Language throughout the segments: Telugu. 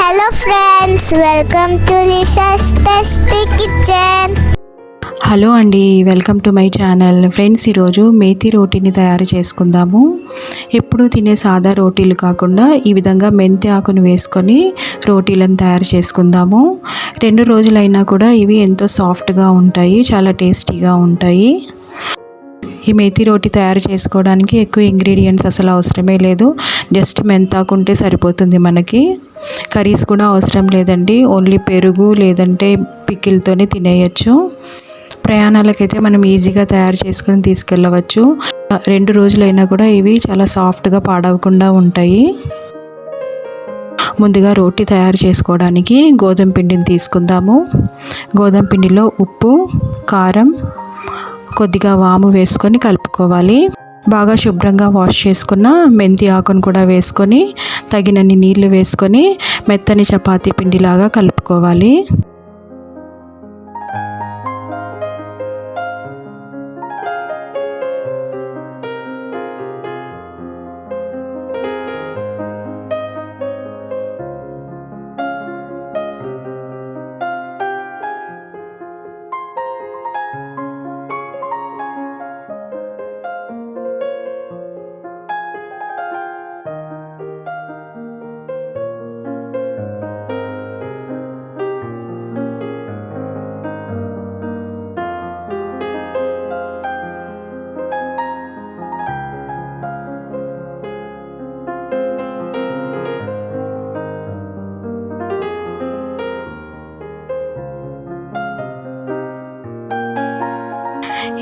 Hello friends, welcome to Lisa's Tasty Kitchen. Hello అండి, welcome to my channel. Friends, ఈరోజు మేతి రోటీని తయారు చేసుకుందాము. ఎప్పుడు తినే సాదా రోటీలు కాకుండా ఈ విధంగా మెంతి ఆకును వేసుకొని రోటీలను తయారు చేసుకుందాము. 2 రోజులైనా కూడా ఇవి ఎంతో సాఫ్ట్గా ఉంటాయి, చాలా టేస్టీగా ఉంటాయి. ఈ మేతి రోటీ తయారు చేసుకోవడానికి ఎక్కువ ఇంగ్రీడియంట్స్ అసలు అవసరమే లేదు. జస్ట్ మెంతాకు ఉంటే సరిపోతుంది. మనకి కర్రీస్ కూడా అవసరం లేదండి. ఓన్లీ పెరుగు లేదంటే పికిల్తోనే తినేయచ్చు. ప్రయాణాలకైతే మనం ఈజీగా తయారు చేసుకొని తీసుకెళ్ళవచ్చు. 2 రోజులైనా కూడా ఇవి చాలా సాఫ్ట్గా పాడవకుండా ఉంటాయి. ముందుగా రోటీ తయారు చేసుకోవడానికి గోధుమ పిండిని తీసుకుందాము. గోధుమ పిండిలో ఉప్పు, కారం, కొద్దిగా వాము వేసుకొని కలుపుకోవాలి. బాగా శుభ్రంగా వాష్ చేసుకున్న మెంతి ఆకును కూడా వేసుకొని తగినన్ని నీళ్లు వేసుకొని మెత్తని చపాతీ పిండిలాగా కలుపుకోవాలి.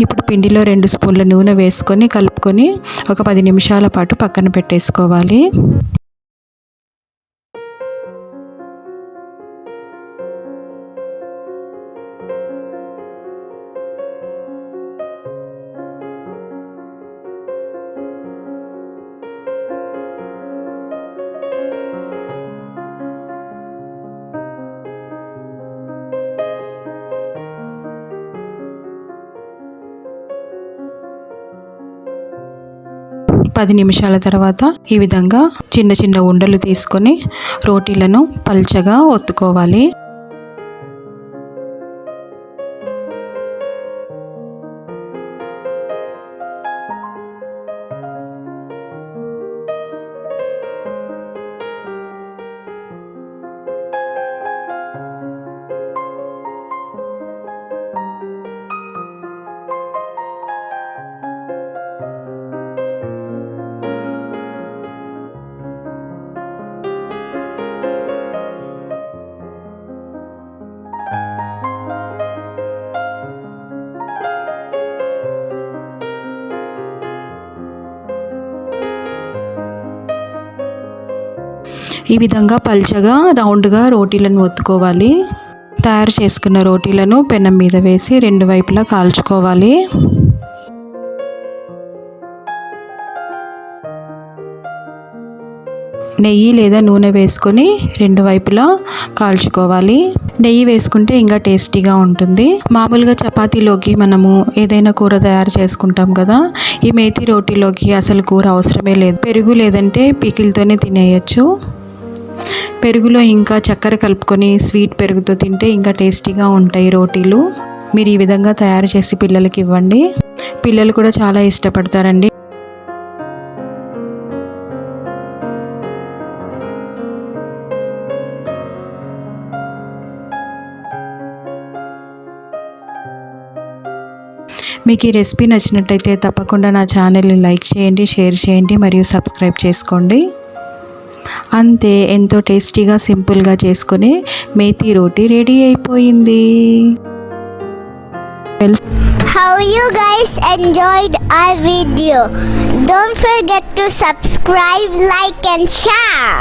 ఇప్పుడు పిండిలో 2 స్పూన్ల నూనె వేసుకొని కలుపుకొని ఒక 10 నిమిషాల పాటు పక్కన పెట్టేసుకోవాలి. పది నిమిషాల తర్వాత ఈ విధంగా చిన్న చిన్న ఉండలు తీసుకొని రోటీలను పల్చగా ఒత్తుకోవాలి. ఈ విధంగా పల్చగా రౌండ్గా రోటీలను ఒత్తుకోవాలి. తయారు చేసుకున్న రోటీలను పెనం మీద వేసి 2 వైపులా కాల్చుకోవాలి. నెయ్యి లేదా నూనె వేసుకొని 2 వైపులా కాల్చుకోవాలి. నెయ్యి వేసుకుంటే ఇంకా టేస్టీగా ఉంటుంది. మామూలుగా చపాతీలోకి మనము ఏదైనా కూర తయారు చేసుకుంటాం కదా, ఈ మేతి రోటీలోకి అసలు కూర అవసరమే లేదు. పెరుగు లేదంటే పికిల్తోనే తినేయచ్చు. పెరుగులో ఇంకా చక్కెర కలుపుకొని స్వీట్ పెరుగుతో తింటే ఇంకా టేస్టీగా ఉంటాయి రోటీలు. మీరు ఈ విధంగా తయారు చేసి పిల్లలకి ఇవ్వండి. పిల్లలు కూడా చాలా ఇష్టపడతారండి. మీకు ఈ రెసిపీ నచ్చినట్టయితే తప్పకుండా నా ఛానల్ని లైక్ చేయండి, షేర్ చేయండి మరియు సబ్స్క్రైబ్ చేసుకోండి. అంతే, ఎంతో టేస్టీగా సింపుల్గా చేసుకునే మేతి రోటీ రెడీ అయిపోయింది. How you guys enjoyed our video? Don't forget to subscribe, like and share.